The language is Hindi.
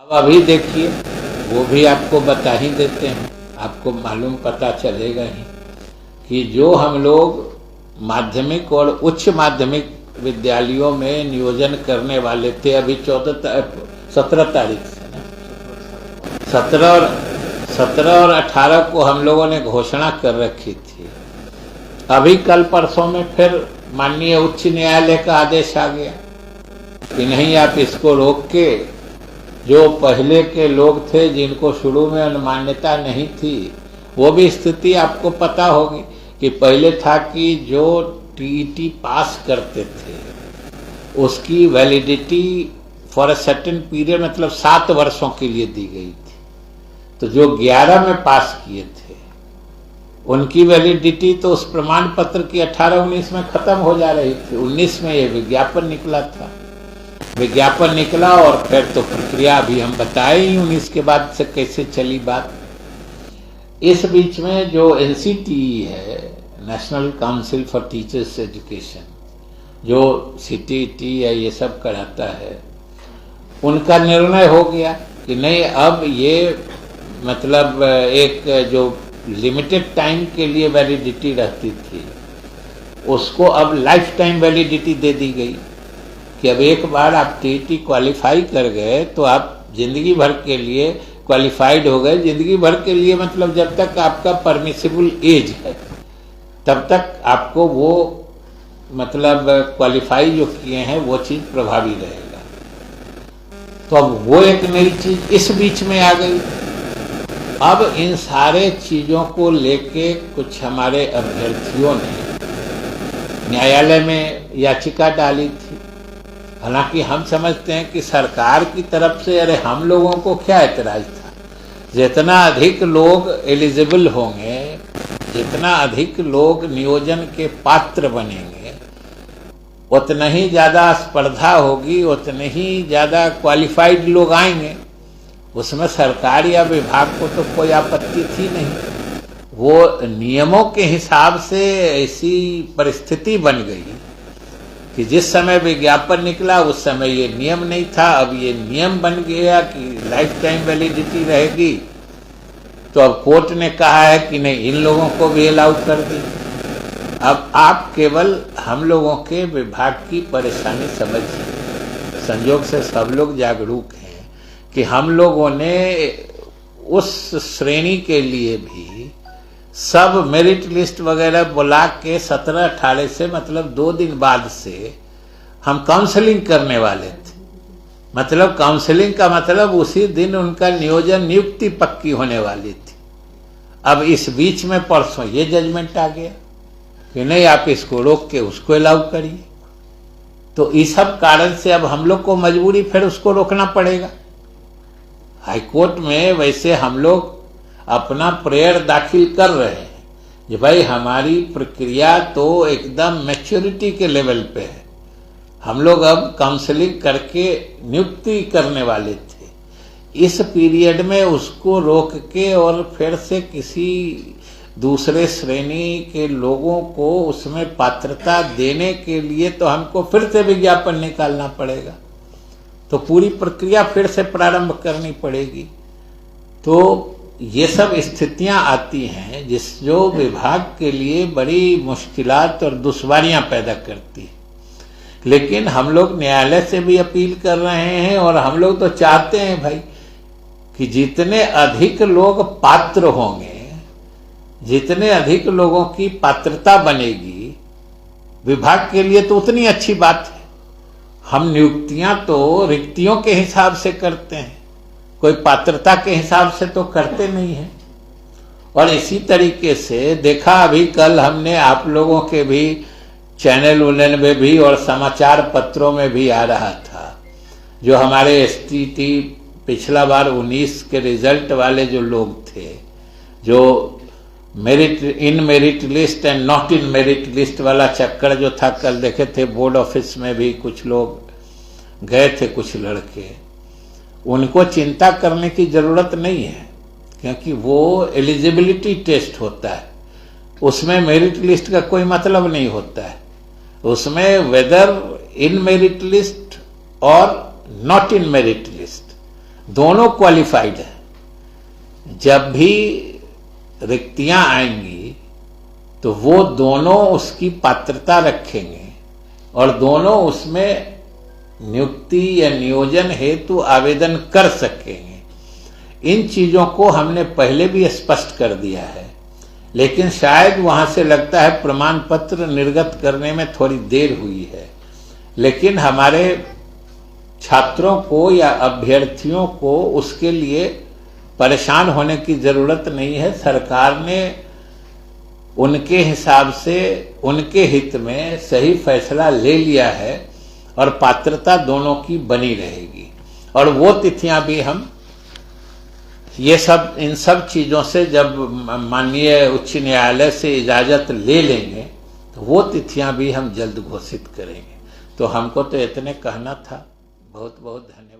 अब अभी देखिए, वो भी आपको बता ही देते हैं, आपको मालूम पता चलेगा ही कि जो हम लोग माध्यमिक और उच्च माध्यमिक विद्यालयों में नियोजन करने वाले थे, अभी 17 तारीख से ना, 17 और 18 को हम लोगों ने घोषणा कर रखी थी। अभी कल परसों में फिर माननीय उच्च न्यायालय का आदेश आ गया कि नहीं, आप इसको रोक के, जो पहले के लोग थे जिनको शुरू में अनुमान्यता नहीं थी, वो भी स्थिति आपको पता होगी कि पहले था कि जो टीईटी पास करते थे उसकी validity for a certain period, मतलब 7 वर्षों के लिए दी गई थी। तो जो 11 में पास किए थे उनकी वैलिडिटी तो उस प्रमाण पत्र की 18-19 में खत्म हो जा रही थी। 19 में ये विज्ञापन निकला था, विज्ञापन निकला और फिर तो प्रक्रिया अभी हम बताए ही 19 के बाद से कैसे चली बात। इस बीच में जो एनसीटीई है, national council for teachers education, जो सीटीटी या ये सब कराता है, उनका निर्णय हो गया कि नहीं, अब ये मतलब एक जो लिमिटेड टाइम के लिए वैलिडिटी रहती थी उसको अब लाइफ टाइम वैलिडिटी दे दी गई कि अब एक बार आप टीईटी क्वालिफाई कर गए तो आप जिंदगी भर के लिए क्वालिफाइड हो गए। जिंदगी भर के लिए मतलब जब तक आपका परमिसिबल एज है तब तक आपको वो मतलब क्वालिफाई जो किए हैं वो चीज प्रभावी रहेगा। तो अब वो एक नई चीज इस बीच में आ गई। अब इन सारे चीजों को लेके कुछ हमारे अभ्यर्थियों ने न्यायालय में याचिका डाली थी। हालांकि हम समझते हैं कि सरकार की तरफ से, अरे हम लोगों को क्या एतराज था, जितना अधिक लोग एलिजिबल होंगे, जितना अधिक लोग नियोजन के पात्र बनेंगे, उतना ही ज्यादा स्पर्धा होगी, उतने ही ज्यादा क्वालिफाइड लोग आएंगे। उसमें सरकार या विभाग को तो कोई आपत्ति थी नहीं। वो नियमों के हिसाब से ऐसी परिस्थिति बन गई कि जिस समय विज्ञापन निकला उस समय ये नियम नहीं था, अब ये नियम बन गया कि लाइफ टाइम वैलिडिटी रहेगी। तो अब कोर्ट ने कहा है कि नहीं, इन लोगों को भी अलाउ कर दी। अब आप केवल हम लोगों के विभाग की परेशानी समझिए। संयोग से सब लोग जागरूक हैं कि हम लोगों ने उस श्रेणी के लिए भी सब मेरिट लिस्ट वगैरह बुला के 17-18 से, मतलब 2 दिन बाद से हम काउंसलिंग करने वाले थे। मतलब काउंसलिंग का मतलब उसी दिन उनका नियोजन, नियुक्ति पक्की होने वाली थी। अब इस बीच में परसों ये जजमेंट आ गया कि नहीं, आप इसको रोक के उसको अलाउ करिए। तो इस सब कारण से अब हम लोग को मजबूरी फिर उसको रोकना पड़ेगा। हाईकोर्ट में वैसे हम लोग अपना प्रेयर दाखिल कर रहे हैं कि भाई हमारी प्रक्रिया तो एकदम मैच्योरिटी के लेवल पे है। हम लोग अब काउंसलिंग करके नियुक्ति करने वाले थे। इस पीरियड में उसको रोक के और फिर से किसी दूसरे श्रेणी के लोगों को उसमें पात्रता देने के लिए तो हमको फिर से विज्ञापन निकालना पड़ेगा। तो पूरी प्रक्रिया फिर से प्रारंभ करनी पड़ेगी। तो ये सब स्थितियां आती हैं जो विभाग के लिए बड़ी मुश्किलात और दुश्वारियां पैदा करती है। लेकिन हम लोग न्यायालय से भी अपील कर रहे हैं और हम लोग तो चाहते हैं भाई कि जितने अधिक लोग पात्र होंगे, जितने अधिक लोगों की पात्रता बनेगी विभाग के लिए तो उतनी अच्छी बात है। हम नियुक्तियां तो रिक्तियों के हिसाब से करते हैं, कोई पात्रता के हिसाब से तो करते नहीं है। और इसी तरीके से देखा, अभी कल हमने आप लोगों के भी चैनल उनल में भी और समाचार पत्रों में भी आ रहा था, जो हमारे एसटीटी पिछला बार 19 के रिजल्ट वाले जो लोग थे, जो merit, in merit list and not in merit list वाला चक्कर जो था, कल देखे थे बोर्ड ऑफिस में भी कुछ लोग गए थे, कुछ लड़के। उनको चिंता करने की जरूरत नहीं है, क्योंकि वो एलिजिबिलिटी टेस्ट होता है, उसमें मेरिट लिस्ट का कोई मतलब नहीं होता है। उसमें वेदर इन मेरिट लिस्ट और नॉट इन मेरिट लिस्ट, दोनों क्वालिफाइड है। जब भी रिक्तियां आएंगी तो वो दोनों उसकी पात्रता रखेंगे और दोनों उसमें नियुक्ति या नियोजन हेतु आवेदन कर सकेंगे। इन चीजों को हमने पहले भी स्पष्ट कर दिया है, लेकिन शायद वहां से लगता है प्रमाण पत्र निर्गत करने में थोड़ी देर हुई है। लेकिन हमारे छात्रों को या अभ्यर्थियों को उसके लिए परेशान होने की जरूरत नहीं है। सरकार ने उनके हिसाब से उनके हित में सही फैसला ले लिया है और पात्रता दोनों की बनी रहेगी। और वो तिथियां भी हम इन सब चीजों से जब माननीय उच्च न्यायालय से इजाजत ले लेंगे तो वो तिथियां भी हम जल्द घोषित करेंगे। तो हमको तो इतने कहना था। बहुत बहुत धन्यवाद।